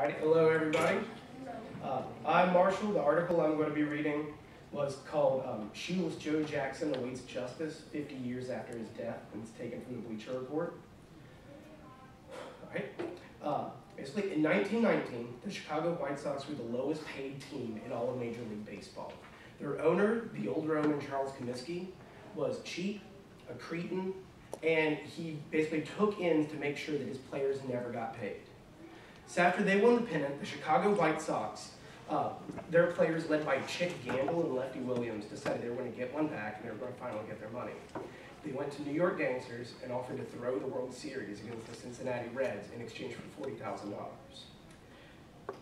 Alright, hello everybody. I'm Marshall. The article I'm going to be reading was called Shoeless Joe Jackson Awaits Justice 50 Years After His Death, and it's taken from the Bleacher Report. Basically, in 1919, the Chicago White Sox were the lowest paid team in all of Major League Baseball. Their owner, the old Roman Charles Comiskey, was cheap, a cretin, and he basically took ends to make sure that his players never got paid. So after they won the pennant, the Chicago White Sox, their players led by Chick Gandil and Lefty Williams decided they were going to get one back and they were going to finally get their money. They went to New York Gangsters and offered to throw the World Series against the Cincinnati Reds in exchange for $40,000.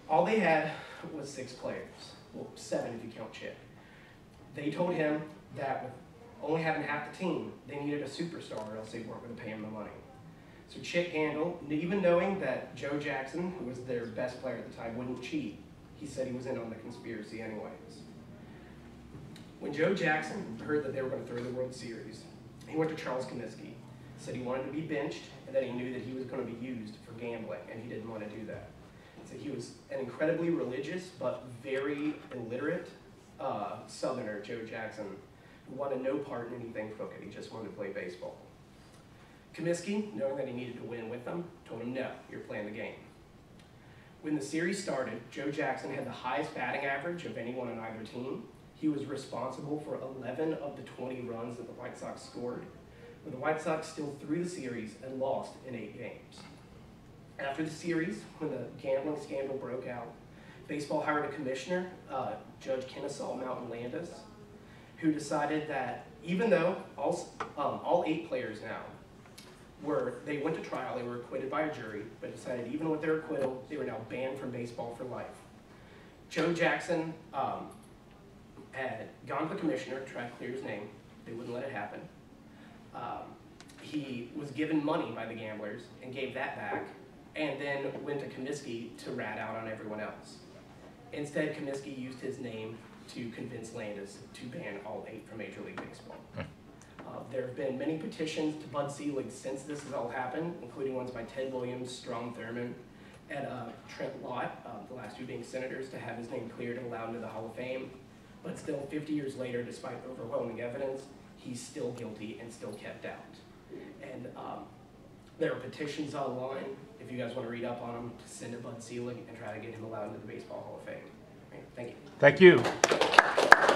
All they had was 6 players, well 7 if you count Chick. They told him that with only having half the team, they needed a superstar or else they weren't going to pay him the money. So Chick Gandil, even knowing that Joe Jackson, who was their best player at the time, wouldn't cheat, he said he was in on the conspiracy anyways. When Joe Jackson heard that they were going to throw the World Series, he went to Charles Comiskey, said he wanted to be benched, and that he knew that he was going to be used for gambling, and he didn't want to do that. So he was an incredibly religious but very illiterate Southerner, Joe Jackson, who wanted no part in anything crooked. He just wanted to play baseball. Comiskey, knowing that he needed to win with them, told him, no, you're playing the game. When the series started, Joe Jackson had the highest batting average of anyone on either team. He was responsible for 11 of the 20 runs that the White Sox scored, but the White Sox still threw the series and lost in 8 games. After the series, when the gambling scandal broke out, baseball hired a commissioner, Judge Kennesaw Mountain Landis, who decided that even though all 8 players now they went to trial, they were acquitted by a jury, but decided even with their acquittal, they were now banned from baseball for life. Joe Jackson had gone to the commissioner to try to clear his name. They wouldn't let it happen. He was given money by the gamblers and gave that back, and then went to Comiskey to rat out on everyone else. Instead, Comiskey used his name to convince Landis to ban all 8 from Major League Baseball. There have been many petitions to Bud Selig since this has all happened, including ones by Ted Williams, Strom Thurmond, and Trent Lott, the last 2 being senators, to have his name cleared and allowed into the Hall of Fame. But still, 50 years later, despite overwhelming evidence, he's still guilty and still kept out. And there are petitions online, if you guys want to read up on them, to send to Bud Selig and try to get him allowed into the Baseball Hall of Fame. Right, thank you. Thank you.